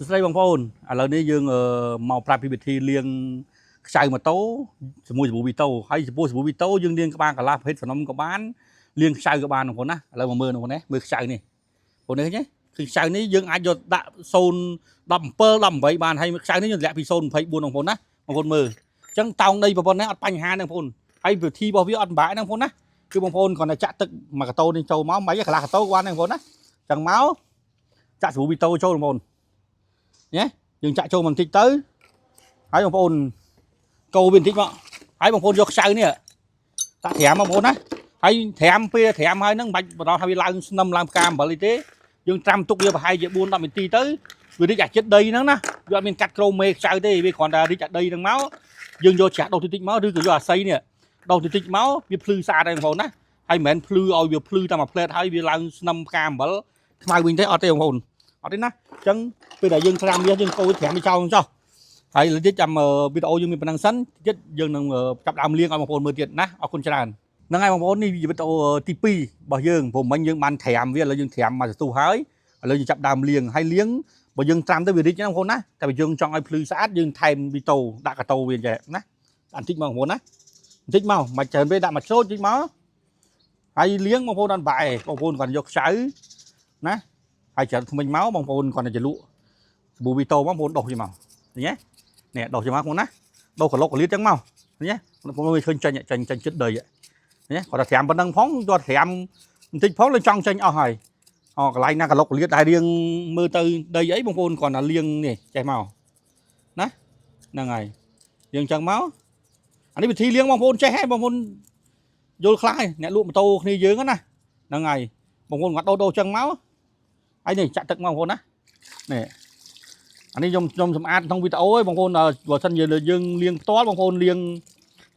ស្រីបងប្អូនឥឡូវនេះយើងមកប្រាប់ពីវិធីលាងខ្ចៅម៉ូតូជាមួយសាប៊ូវីតូហើយចំពោះសាប៊ូវីតូយើងលាងក្បាលកន្លះប្រភេទសំណុំក៏បានលាងខ្ចៅក៏បានបងប្អូនណាឥឡូវមកមើលបងប្អូនណាមើលខ្ចៅនេះបងប្អូនឃើញទេគឺខ្ចៅនេះយើងអាចយកដាក់017 18បានហើយខ្ចៅនេះយើងលាក់ពី024បងប្អូនណាបងប្អូនមើលអញ្ចឹងតោងដីបងប្អូនណាអត់បញ្ហាទេបងប្អូនហើយវិធីរបស់វាអត់ពិបាកទេបងប្អូនណាគឺបងប្អូនគ្រាន់តែចាក់ទឹកមួយកន្ទោនេះចូលមកមិនកន្លះកន្ទោក៏បានដែរបងប្អូនណាអញ្ចឹងមកចាក់សាប៊ូវីតូចូលបងប្អូនញ៉េយើងចាក់ចូលបន្តិចទៅហើយបងប្អូនកូរវាបន្តិចមកហើយបងប្អូនយកខ្ចៅនេះដាក់ត្រាំបងប្អូនណាហើយត្រាំពេលត្រាំហើយហ្នឹងមិនបាច់បន្តឲ្យវាឡើងស្នឹមឡើងផ្កាអំបិលអីទេយើងត្រាំទុកវាប្រហែលជា4 10នាទីទៅវារីកអាចិត្តដីហ្នឹងណាវាអត់មានកាត់ក្រោមមេខ្ចៅទេវាគ្រាន់តែរីកអាដីហ្នឹងមកយើងយកច្រាស់ដុសតិចមកឬក៏យកអាស័យនេះដុសតិចមកវាភ្លឺស្អាតហើយបងប្អូនណាហើយមិនមែនភ្លឺឲ្យវាភ្លឺតាមមួយផ្លែតហើយវាឡើងស្នឹមផ្កាអំបិលខ្មៅវិញទេអត់ទេបងប្អូនអត់ទេណាអញ្ចឹងពេលដែលយើងត្រាំវាយើងកូរត្រាំវាចោលចោះហើយលើទៀតចាំវីដេអូយើងមានប៉ុណ្ណឹងសិនទៀតយើងនឹងចាប់ដើមលាងឲ្យបងប្អូនមើលទៀតណាអរគុណច្រើនហ្នឹងហើយបងប្អូននេះវីដេអូទី2របស់យើងព្រោះមិញយើងបានត្រាំវាឥឡូវយើងត្រាំមកសន្ទុះហើយឥឡូវយើងចាប់ដើមលាងហើយលាងបើយើងត្រាំទៅវារីកណាបងប្អូនណាតែបើយើងចង់ឲ្យភ្លឺស្អាតយើងថែមវីតូដាក់កាតូវាចេះណាបន្តិចមកបងប្អូនណាបន្តិចមកមិនច្រើនពេកដាក់មកចូលបន្តិចមកហើយលាងបងប្អូនអត់បាយបងប្អូនគាត់យកខ្ចៅណាហើយច្រើនថ្មិញមកបងប្អូនគាត់តែចលក់សាប៊ូវីតូមកបងប្អូនដុសវាមកឃើញទេនេះដុសវាមកបងណាដុសកឡុកកលៀតចឹងមកឃើញទេបងប្អូនឃើញចាញ់ចិត្តដីឃើញទេគាត់តែត្រាំប៉ុណ្ណឹងផងគាត់ត្រាំបន្តិចផងលើចង់ចាញ់អស់ហើយអូកន្លែងណាកឡុកកលៀតដែលរៀងមើលទៅដីអីបងប្អូនគាត់តែលាងនេះចេះមកណាហ្នឹងហើយយើងចឹងមកអានេះវិធីលាងបងប្អូនចេះហ៎បងប្អូនយល់ខ្លះអ្នកលក់ម៉ូតូគ្នាយើងណាហ្នឹងហើយបងប្អូនគាត់ដូរចឹងមកហើយនេះចាក់ទឹកមកបងប្អូនណានេះអានេះខ្ញុំសម្អាតក្នុងវីដេអូឯងបងប្អូនបើសិនយើងលាងផ្ទាល់បងប្អូនលាង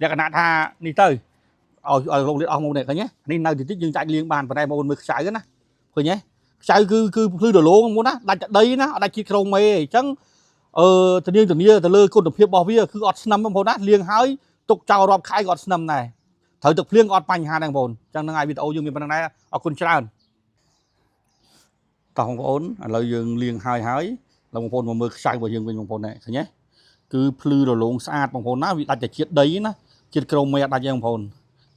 លក្ខណៈថានេះទៅឲ្យលោកលាអស់មកនេះឃើញទេនេះនៅតិចយើងចាច់លាងបានប៉ុន្តែបងប្អូនមើលខ្ចៅណាឃើញទេខ្ចៅគឺភ្លឺរលោងបងប្អូនណាដាច់តែដីណាអត់ដាច់ជាតិក្រោមមេអញ្ចឹងធានាទៅលើគុណភាពរបស់វាគឺអត់ស្នឹមបងប្អូនណាលាងហើយទុកចោលរាប់ខែក៏អត់ស្នឹមដែរត្រូវទឹកភ្លៀងក៏អត់បញ្ហាដែរបងប្អូនអញ្ចឹងហ្នឹងហើយវីដេអូយើងមានប៉ុណ្្នឹងដែរអរគុណច្រើនតោះបងប្អូនឥឡូវយើងលាងហើយបងប្អូនមកមើលខ្ចៅរបស់យើងវិញបងប្អូនឃើញទេគឺភ្លឺរលោងស្អាតបងប្អូនណាវាដាច់តែជាតិដីណាជាតិក្រោមមេអត់ដាច់ទេបងប្អូន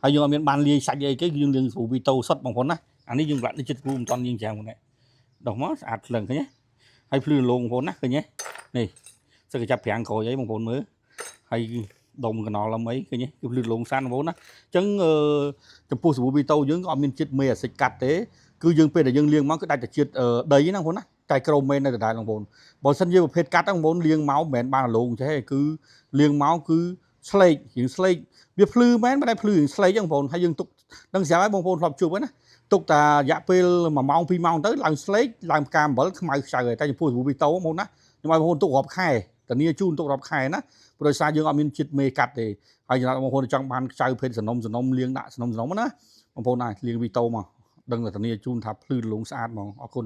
ហើយយើងអត់មានបានលាយសាច់អីគេយើងលាងស្រូវវីតូសុតបងប្អូនណាអានេះយើងប្រាប់នេះចិត្តគ្រូមិនតន់លាងច្រើនបងប្អូនដុសមកស្អាតភ្លឹងឃើញទេហើយភ្លឺរលោងបងប្អូនណាឃើញទេនេះសឹកចាប់ប្រាំងក្រួយអីបងប្អូនមើលហើយដុំកណោលអីឃើញទេគឺភ្លឺរលោងស្អាតបងប្អូនណាអញ្ចឹងចំពោះស្រូវវីតូយើងក៏អត់មានជាតិមេអាស៊ីតកាត់ទេគឺយើងពេលដែលយើងលាងមកគឺដាច់តែជាតិដីណាបងប្អូនណាតែក្រោមមេនៅដដែលបងប្អូនបើសិនជាប្រភេទកាត់បងប្អូនលាងមកមិនមែនបានរលោងចេះទេគឺលាងមកគឺស្លេករៀងស្លេកវាភ្លឺមែនតែភ្លឺរៀងស្លេកហ្នឹងបងប្អូនហើយយើងទុកដឹងស្រាប់ហើយបងប្អូនធ្លាប់ជួបហ្នឹងណាទុកតែរយៈពេល1 ម៉ោង 2 ម៉ោងទៅឡើងស្លេកឡើងផ្កាអំបិលខ្មៅខ្ចៅហើយតែចំពោះវីតូបងប្អូនណាខ្ញុំឲ្យបងប្អូនទុករាប់ខែធានាជូនទុករាប់ខែណាព្រោះដោយសារយើងអត់មានជាតិមេកាត់ទេហើយចំណែកបងប្អូនចង់បានខ្ចៅភេទសំណុំលាងដាក់សំណុំណាបងប្អូនណាលាងវីតូមកដឹងតែធានាជូនថាភ្លឺរលោងស្អាតហ្មងអរគុណ